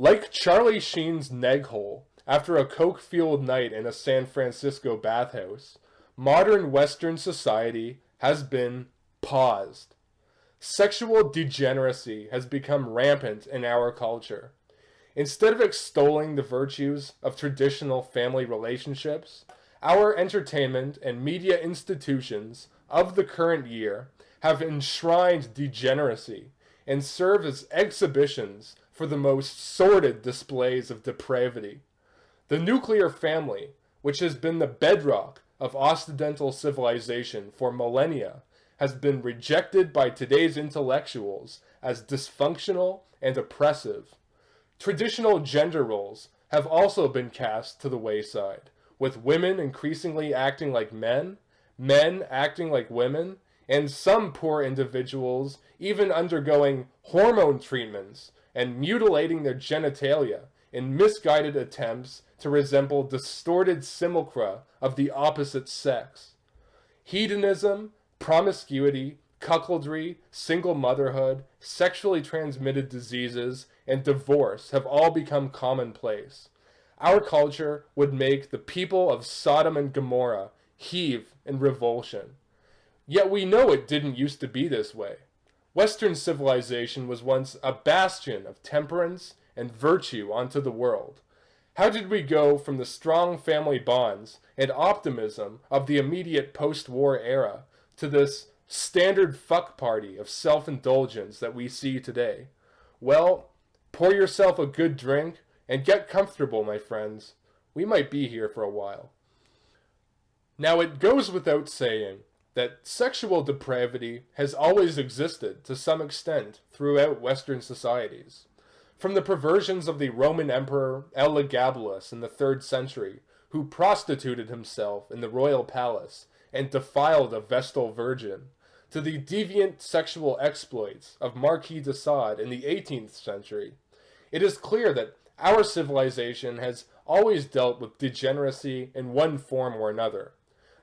Like Charlie Sheen's neg hole after a coke-fueled night in a San Francisco bathhouse, modern Western society has been paused. Sexual degeneracy has become rampant in our culture. Instead of extolling the virtues of traditional family relationships, our entertainment and media institutions of the current year have enshrined degeneracy and serve as exhibitions for the most sordid displays of depravity. The nuclear family, which has been the bedrock of Occidental civilization for millennia, has been rejected by today's intellectuals as dysfunctional and oppressive. Traditional gender roles have also been cast to the wayside, with women increasingly acting like men, men acting like women, and some poor individuals even undergoing hormone treatments and mutilating their genitalia in misguided attempts to resemble distorted simulacra of the opposite sex. Hedonism, promiscuity, cuckoldry, single motherhood, sexually transmitted diseases, and divorce have all become commonplace. Our culture would make the people of Sodom and Gomorrah heave in revulsion. Yet we know it didn't used to be this way. Western civilization was once a bastion of temperance and virtue unto the world. How did we go from the strong family bonds and optimism of the immediate post-war era to this standard fuck party of self-indulgence that we see today? Well, pour yourself a good drink and get comfortable, my friends. We might be here for a while. Now, it goes without saying that sexual depravity has always existed to some extent throughout Western societies. From the perversions of the Roman Emperor Elagabalus in the 3rd century, who prostituted himself in the royal palace and defiled a Vestal virgin, to the deviant sexual exploits of Marquis de Sade in the 18th century, it is clear that our civilization has always dealt with degeneracy in one form or another.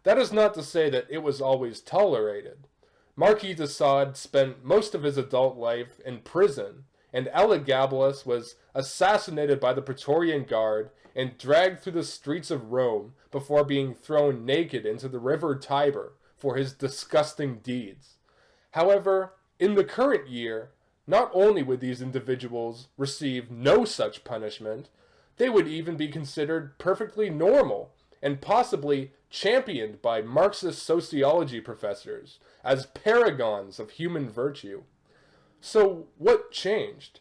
That is not to say that it was always tolerated. Marquis de Sade spent most of his adult life in prison, and Elagabalus was assassinated by the Praetorian Guard and dragged through the streets of Rome before being thrown naked into the river Tiber for his disgusting deeds. However, in the current year, not only would these individuals receive no such punishment, they would even be considered perfectly normal and possibly championed by Marxist sociology professors as paragons of human virtue. So what changed?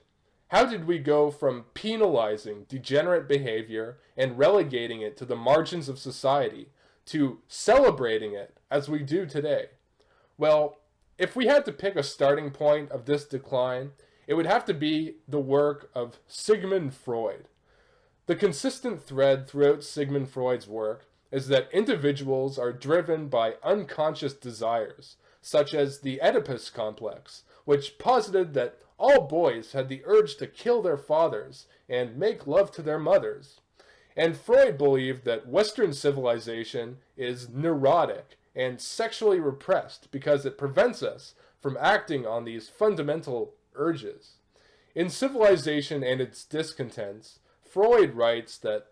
How did we go from penalizing degenerate behavior and relegating it to the margins of society to celebrating it as we do today? Well, if we had to pick a starting point of this decline, it would have to be the work of Sigmund Freud. The consistent thread throughout Sigmund Freud's work is that individuals are driven by unconscious desires, such as the Oedipus complex, which posited that all boys had the urge to kill their fathers and make love to their mothers. And Freud believed that Western civilization is neurotic and sexually repressed because it prevents us from acting on these fundamental urges. In Civilization and Its Discontents, Freud writes that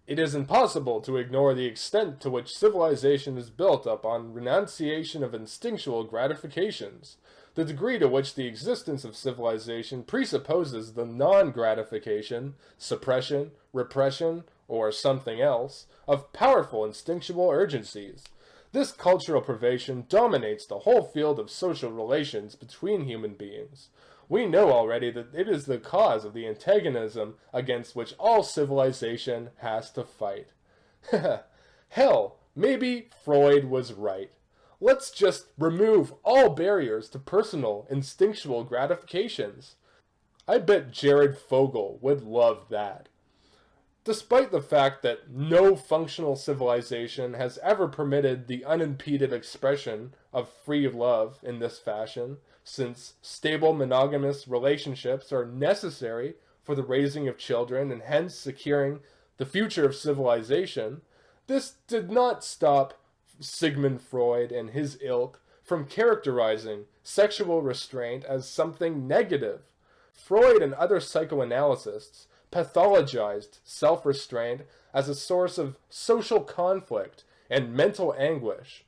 it is impossible to ignore the extent to which civilization is built up on renunciation of instinctual gratifications, the degree to which the existence of civilization presupposes the non-gratification, suppression, repression, or something else, of powerful instinctual urgencies. This cultural privation dominates the whole field of social relations between human beings. We know already that it is the cause of the antagonism against which all civilization has to fight. Hell, maybe Freud was right. Let's just remove all barriers to personal, instinctual gratifications. I bet Jared Fogle would love that. Despite the fact that no functional civilization has ever permitted the unimpeded expression of free love in this fashion, since stable monogamous relationships are necessary for the raising of children and hence securing the future of civilization, this did not stop Sigmund Freud and his ilk from characterizing sexual restraint as something negative. Freud and other psychoanalysts pathologized self-restraint as a source of social conflict and mental anguish.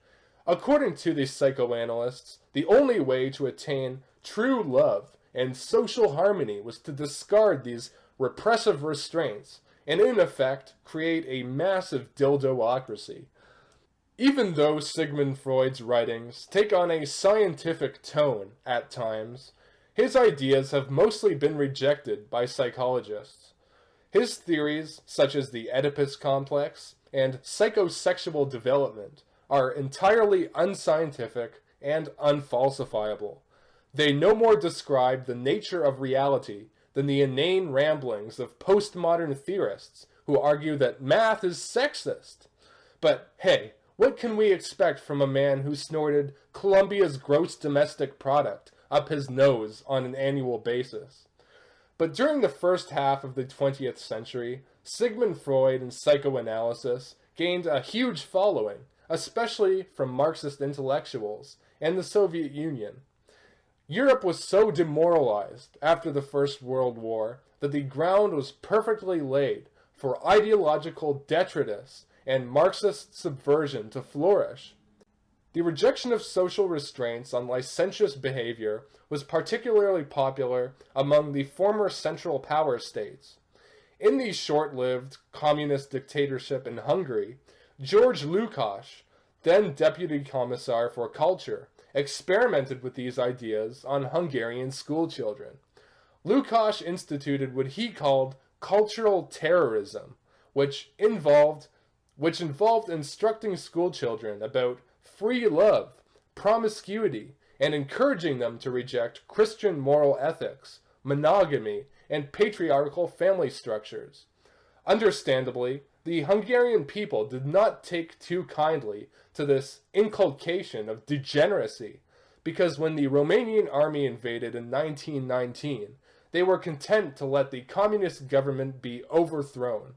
According to these psychoanalysts, the only way to attain true love and social harmony was to discard these repressive restraints and, in effect, create a massive dildoocracy. Even though Sigmund Freud's writings take on a scientific tone at times, his ideas have mostly been rejected by psychologists. His theories, such as the Oedipus complex and psychosexual development, are entirely unscientific and unfalsifiable. They no more describe the nature of reality than the inane ramblings of postmodern theorists who argue that math is sexist. But hey, what can we expect from a man who snorted Colombia's gross domestic product up his nose on an annual basis? But during the first half of the 20th century, Sigmund Freud and psychoanalysis gained a huge following, especially from Marxist intellectuals and the Soviet Union. Europe was so demoralized after the First World War that the ground was perfectly laid for ideological detritus and Marxist subversion to flourish. The rejection of social restraints on licentious behavior was particularly popular among the former Central Power states. In the short-lived communist dictatorship in Hungary, George Lukács, then Deputy Commissar for Culture, experimented with these ideas on Hungarian schoolchildren. Lukács instituted what he called cultural terrorism, which involved instructing schoolchildren about free love, promiscuity, and encouraging them to reject Christian moral ethics, monogamy, and patriarchal family structures. Understandably, the Hungarian people did not take too kindly to this inculcation of degeneracy, because when the Romanian army invaded in 1919, they were content to let the communist government be overthrown.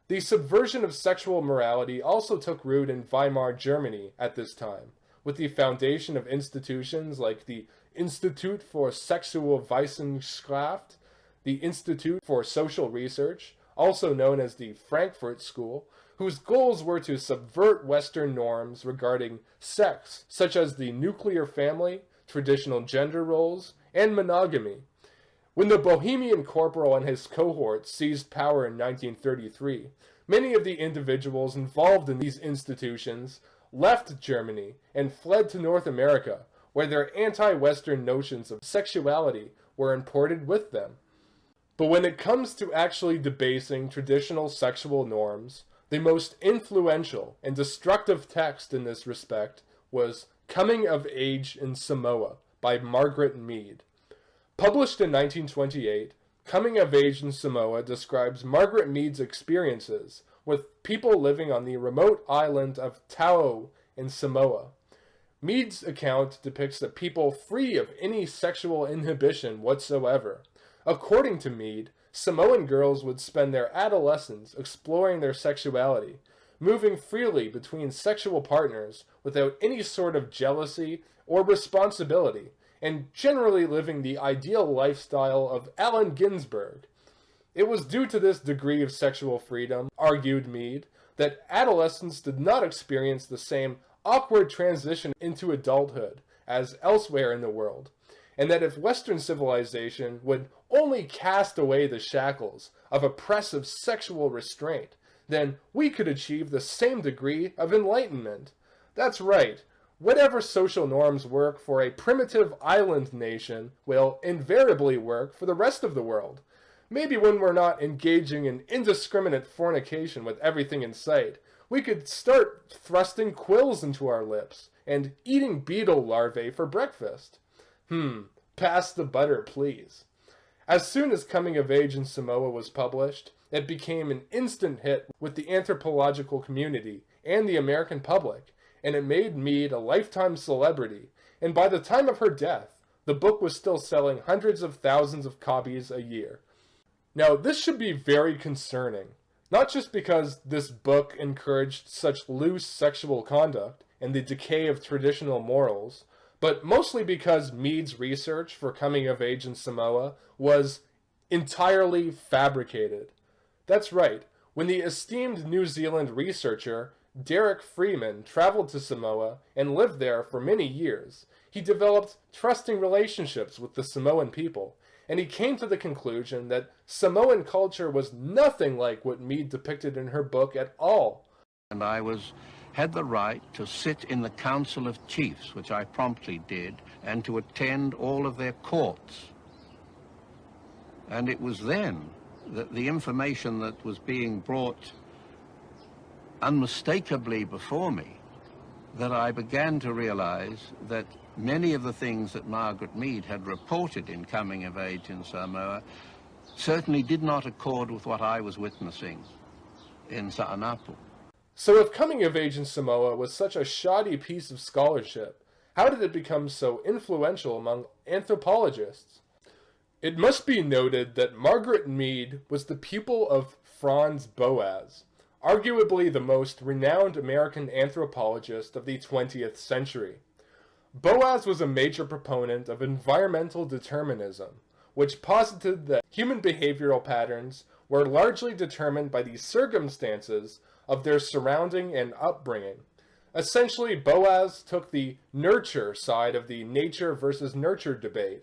The subversion of sexual morality also took root in Weimar Germany at this time, with the foundation of institutions like the Institute for Sexualwissenschaft, the Institute for Social Research, also known as the Frankfurt School, whose goals were to subvert Western norms regarding sex, such as the nuclear family, traditional gender roles, and monogamy. When the Bohemian corporal and his cohorts seized power in 1933, many of the individuals involved in these institutions left Germany and fled to North America, where their anti-Western notions of sexuality were imported with them. But when it comes to actually debasing traditional sexual norms, the most influential and destructive text in this respect was Coming of Age in Samoa by Margaret Mead. Published in 1928, Coming of Age in Samoa describes Margaret Mead's experiences with people living on the remote island of Tao in Samoa. Mead's account depicts a people free of any sexual inhibition whatsoever. According to Mead, Samoan girls would spend their adolescence exploring their sexuality, moving freely between sexual partners without any sort of jealousy or responsibility, and generally living the ideal lifestyle of Allen Ginsberg. It was due to this degree of sexual freedom, argued Mead, that adolescents did not experience the same awkward transition into adulthood as elsewhere in the world, and that if Western civilization would only cast away the shackles of oppressive sexual restraint, then we could achieve the same degree of enlightenment. That's right. Whatever social norms work for a primitive island nation will invariably work for the rest of the world. Maybe when we're not engaging in indiscriminate fornication with everything in sight, we could start thrusting quills into our lips and eating beetle larvae for breakfast. Pass the butter, please. As soon as Coming of Age in Samoa was published, it became an instant hit with the anthropological community and the American public, and it made Mead a lifetime celebrity, and by the time of her death, the book was still selling hundreds of thousands of copies a year. Now, this should be very concerning, not just because this book encouraged such loose sexual conduct and the decay of traditional morals, but mostly because Mead's research for coming of age in Samoa was entirely fabricated. That's right, when the esteemed New Zealand researcher Derek Freeman traveled to Samoa and lived there for many years, he developed trusting relationships with the Samoan people, and he came to the conclusion that Samoan culture was nothing like what Mead depicted in her book at all. And I had the right to sit in the Council of Chiefs, which I promptly did, and to attend all of their courts. And it was then that the information that was being brought unmistakably before me that I began to realize that many of the things that Margaret Mead had reported in coming of age in Samoa certainly did not accord with what I was witnessing in Sa'anapu. So if coming of age in Samoa was such a shoddy piece of scholarship, how did it become so influential among anthropologists? It must be noted that Margaret Mead was the pupil of Franz Boas, arguably the most renowned American anthropologist of the 20th century. Boas was a major proponent of environmental determinism, which posited that human behavioral patterns were largely determined by the circumstances of their surrounding and upbringing. Essentially, Boas took the nurture side of the nature versus nurture debate.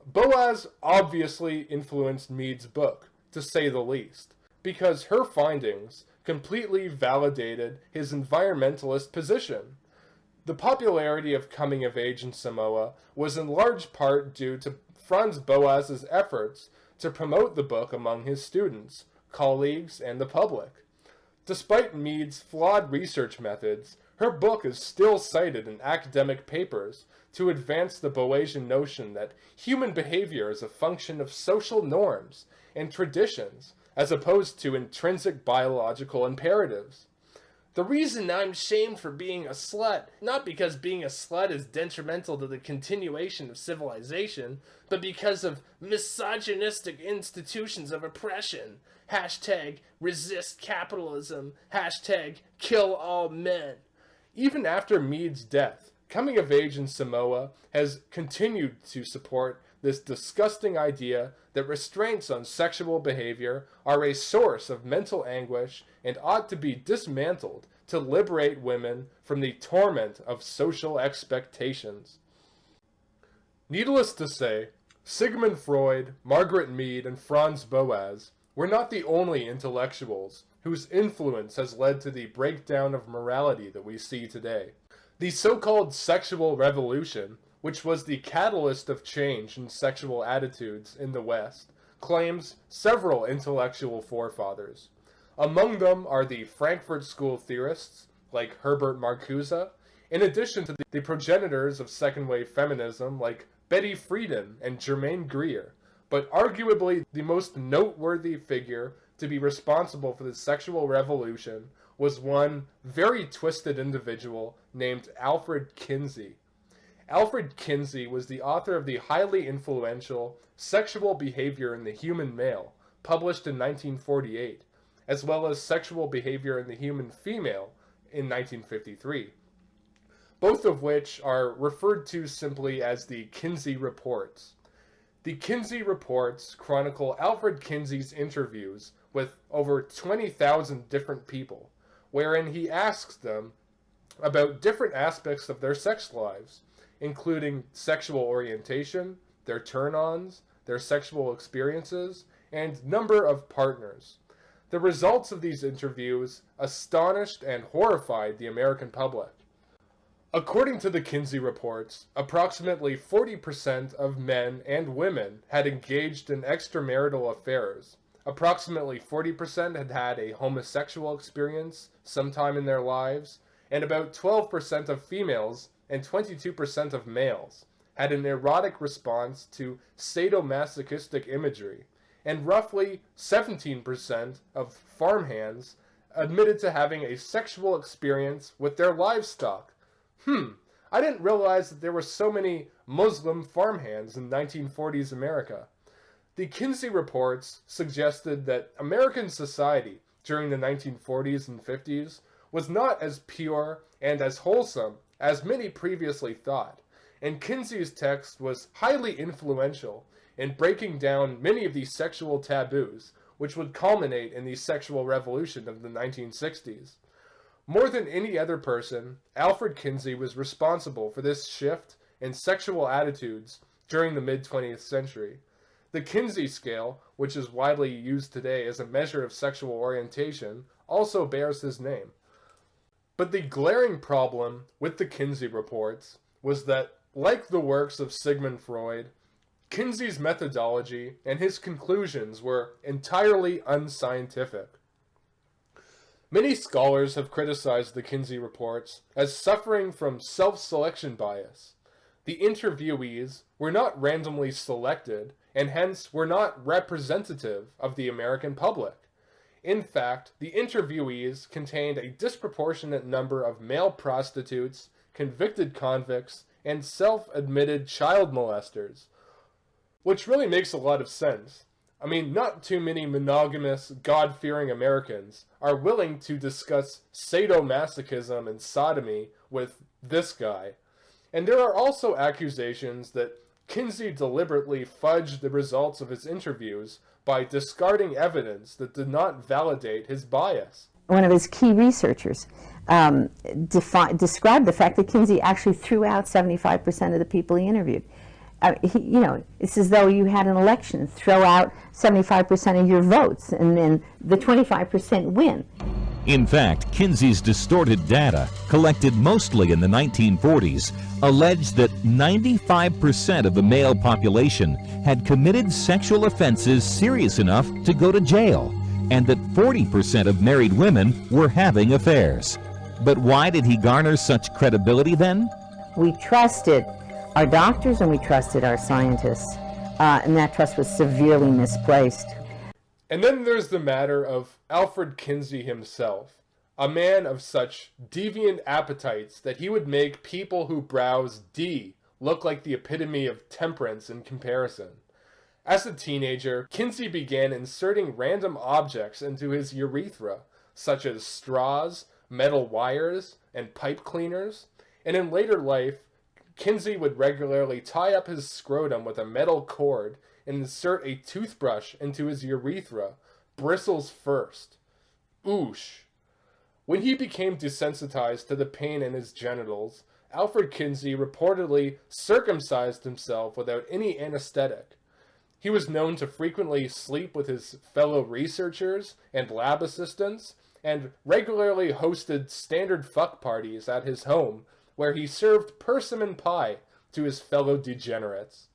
Boas obviously influenced Mead's book, to say the least, because her findings completely validated his environmentalist position. The popularity of coming of age in Samoa was in large part due to Franz Boas's efforts to promote the book among his students, colleagues, and the public. Despite Mead's flawed research methods, her book is still cited in academic papers to advance the Boasian notion that human behavior is a function of social norms and traditions, as opposed to intrinsic biological imperatives. The reason I'm shamed for being a slut, not because being a slut is detrimental to the continuation of civilization, but because of misogynistic institutions of oppression. Hashtag resist capitalism. Hashtag kill all men. Even after Mead's death, coming of age in Samoa has continued to support this disgusting idea that restraints on sexual behavior are a source of mental anguish and ought to be dismantled to liberate women from the torment of social expectations. Needless to say, Sigmund Freud, Margaret Mead, and Franz Boas were not the only intellectuals whose influence has led to the breakdown of morality that we see today. The so-called sexual revolution, which was the catalyst of change in sexual attitudes in the West, claims several intellectual forefathers. Among them are the Frankfurt School theorists, like Herbert Marcuse, in addition to the progenitors of second-wave feminism, like Betty Friedan and Germaine Greer, but arguably the most noteworthy figure to be responsible for the sexual revolution was one very twisted individual named Alfred Kinsey. Alfred Kinsey was the author of the highly influential Sexual Behavior in the Human Male, published in 1948, as well as Sexual Behavior in the Human Female in 1953, both of which are referred to simply as the Kinsey Reports. The Kinsey Reports chronicle Alfred Kinsey's interviews with over 20,000 different people, wherein he asks them about different aspects of their sex lives, including sexual orientation, their turn-ons, their sexual experiences, and number of partners. The results of these interviews astonished and horrified the American public. According to the Kinsey Reports, approximately 40% of men and women had engaged in extramarital affairs. Approximately 40% had had a homosexual experience sometime in their lives, and about 12% of females and 22% of males had an erotic response to sadomasochistic imagery, and roughly 17% of farmhands admitted to having a sexual experience with their livestock. I didn't realize that there were so many Muslim farmhands in 1940s America. The Kinsey Reports suggested that American society during the 1940s and 50s was not as pure and as wholesome as many previously thought, and Kinsey's text was highly influential in breaking down many of these sexual taboos, which would culminate in the sexual revolution of the 1960s. More than any other person, Alfred Kinsey was responsible for this shift in sexual attitudes during the mid-20th century. The Kinsey scale, which is widely used today as a measure of sexual orientation, also bears his name. But the glaring problem with the Kinsey reports was that, like the works of Sigmund Freud, Kinsey's methodology and his conclusions were entirely unscientific. Many scholars have criticized the Kinsey reports as suffering from self-selection bias. The interviewees were not randomly selected, and hence were not representative of the American public. In fact, the interviewees contained a disproportionate number of male prostitutes, convicted convicts, and self-admitted child molesters, which really makes a lot of sense. I mean, not too many monogamous, God-fearing Americans are willing to discuss sadomasochism and sodomy with this guy. And there are also accusations that Kinsey deliberately fudged the results of his interviews by discarding evidence that did not validate his bias. One of his key researchers described the fact that Kinsey actually threw out 75% of the people he interviewed. It's as though you had an election, throw out 75% of your votes, and then the 25% win. In fact, Kinsey's distorted data, collected mostly in the 1940s, alleged that 95% of the male population had committed sexual offenses serious enough to go to jail, and that 40% of married women were having affairs. But why did he garner such credibility then? We trusted our doctors and we trusted our scientists, and that trust was severely misplaced. And then there's the matter of Alfred Kinsey himself, a man of such deviant appetites that he would make people who browse D look like the epitome of temperance in comparison. As a teenager, Kinsey began inserting random objects into his urethra, such as straws, metal wires, and pipe cleaners, and in later life, Kinsey would regularly tie up his scrotum with a metal cord and insert a toothbrush into his urethra, bristles first. Oosh. When he became desensitized to the pain in his genitals, Alfred Kinsey reportedly circumcised himself without any anesthetic. He was known to frequently sleep with his fellow researchers and lab assistants, and regularly hosted standard fuck parties at his home, where he served persimmon pie to his fellow degenerates.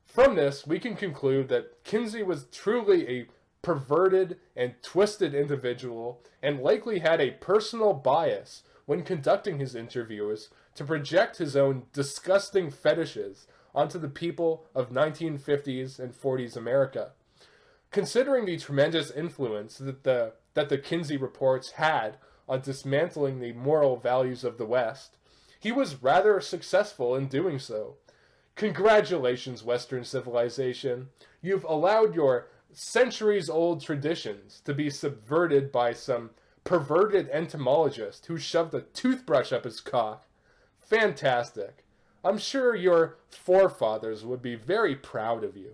From this, we can conclude that Kinsey was truly a perverted and twisted individual, and likely had a personal bias when conducting his interviews to project his own disgusting fetishes onto the people of 1950s and 40s America. Considering the tremendous influence that the Kinsey reports had on dismantling the moral values of the West, he was rather successful in doing so. Congratulations, Western civilization. You've allowed your centuries-old traditions to be subverted by some perverted entomologist who shoved a toothbrush up his cock. Fantastic. I'm sure your forefathers would be very proud of you.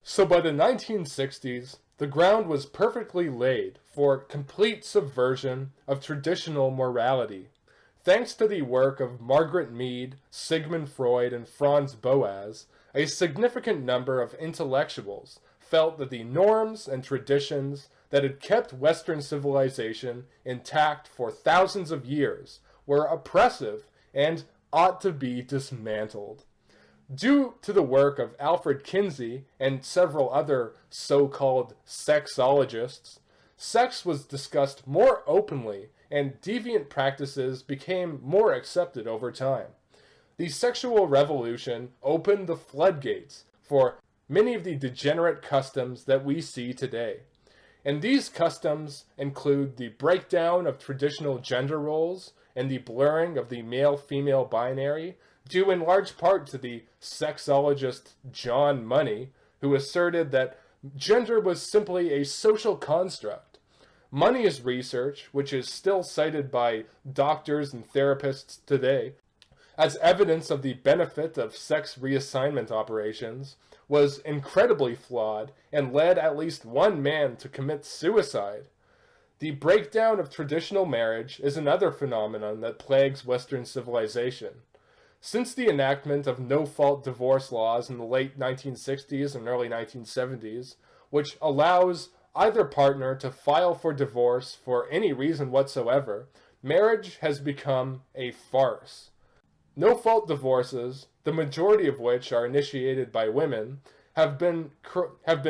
So by the 1960s, the ground was perfectly laid for complete subversion of traditional morality. Thanks to the work of Margaret Mead, Sigmund Freud, and Franz Boas, a significant number of intellectuals felt that the norms and traditions that had kept Western civilization intact for thousands of years were oppressive and ought to be dismantled. Due to the work of Alfred Kinsey and several other so-called sexologists, sex was discussed more openly and deviant practices became more accepted over time. The sexual revolution opened the floodgates for many of the degenerate customs that we see today. And these customs include the breakdown of traditional gender roles and the blurring of the male-female binary, due in large part to the sexologist John Money, who asserted that gender was simply a social construct. Money's research, which is still cited by doctors and therapists today, as evidence of the benefit of sex reassignment operations, was incredibly flawed and led at least one man to commit suicide. The breakdown of traditional marriage is another phenomenon that plagues Western civilization. Since the enactment of no-fault divorce laws in the late 1960s and early 1970s, which allows either partner to file for divorce for any reason whatsoever, marriage has become a farce. No-fault divorces, the majority of which are initiated by women, have been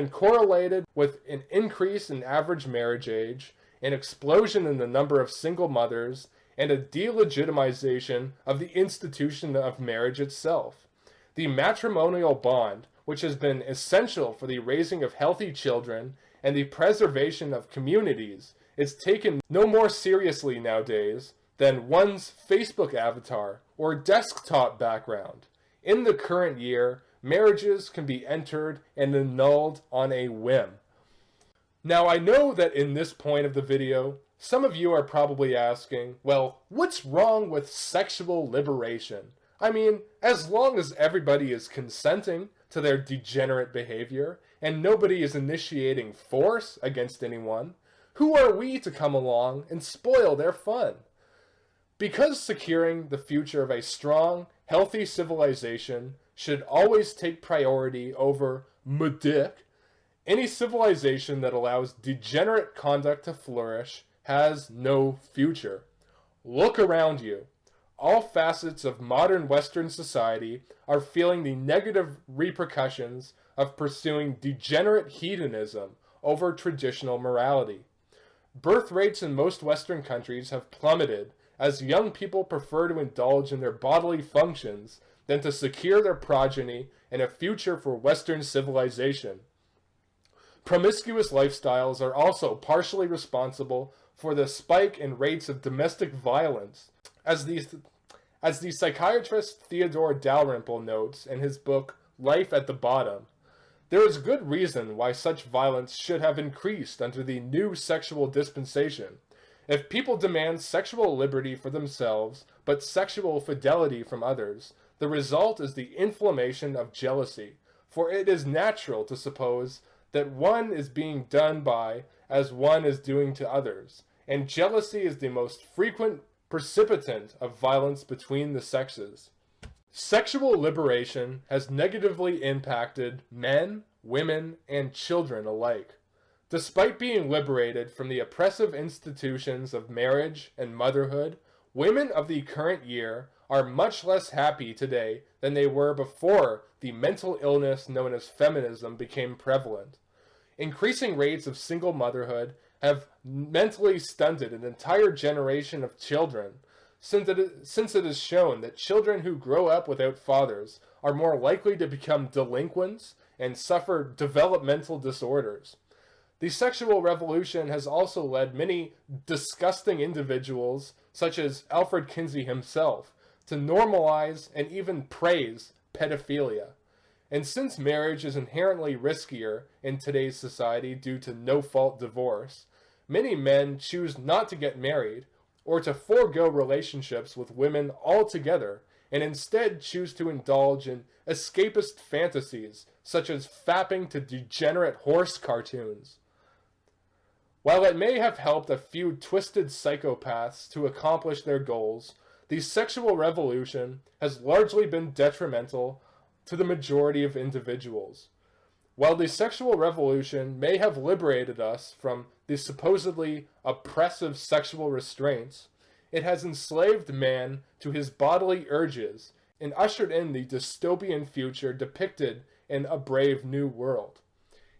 correlated with an increase in average marriage age, an explosion in the number of single mothers, and a delegitimization of the institution of marriage itself. The matrimonial bond, which has been essential for the raising of healthy children and the preservation of communities, is taken no more seriously nowadays than one's Facebook avatar or desktop background. In the current year, marriages can be entered and annulled on a whim. Now, I know that in this point of the video, some of you are probably asking, well, what's wrong with sexual liberation? I mean, as long as everybody is consenting to their degenerate behavior and nobody is initiating force against anyone, who are we to come along and spoil their fun? Because securing the future of a strong, healthy civilization should always take priority over dick, any civilization that allows degenerate conduct to flourish has no future. Look around you. All facets of modern Western society are feeling the negative repercussions of pursuing degenerate hedonism over traditional morality. Birth rates in most Western countries have plummeted as young people prefer to indulge in their bodily functions than to secure their progeny and a future for Western civilization. Promiscuous lifestyles are also partially responsible for the spike in rates of domestic violence, as the psychiatrist Theodore Dalrymple notes in his book Life at the Bottom. There is good reason why such violence should have increased under the new sexual dispensation. If people demand sexual liberty for themselves, but sexual fidelity from others, the result is the inflammation of jealousy, for it is natural to suppose that one is being done by as one is doing to others, and jealousy is the most frequent precipitant of violence between the sexes. Sexual liberation has negatively impacted men, women, and children alike. Despite being liberated from the oppressive institutions of marriage and motherhood, women of the current year are much less happy today than they were before the mental illness known as feminism became prevalent. Increasing rates of single motherhood have mentally stunted an entire generation of children, since it is shown that children who grow up without fathers are more likely to become delinquents and suffer developmental disorders. The sexual revolution has also led many disgusting individuals, such as Alfred Kinsey himself, to normalize and even praise pedophilia. And since marriage is inherently riskier in today's society due to no-fault divorce, many men choose not to get married or to forego relationships with women altogether and instead choose to indulge in escapist fantasies such as fapping to degenerate horse cartoons. While it may have helped a few twisted psychopaths to accomplish their goals, the sexual revolution has largely been detrimental to the majority of individuals. While the sexual revolution may have liberated us from the supposedly oppressive sexual restraints, it has enslaved man to his bodily urges and ushered in the dystopian future depicted in A Brave New World.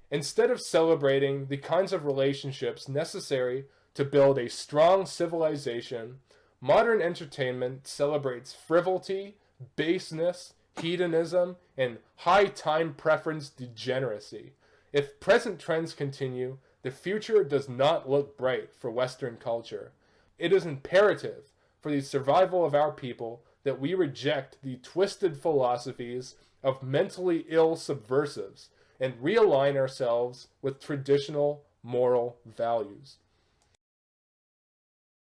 Instead of celebrating the kinds of relationships necessary to build a strong civilization, modern entertainment celebrates frivolity, baseness, hedonism, and high time preference degeneracy. If present trends continue, the future does not look bright for Western culture. It is imperative for the survival of our people that we reject the twisted philosophies of mentally ill subversives and realign ourselves with traditional moral values.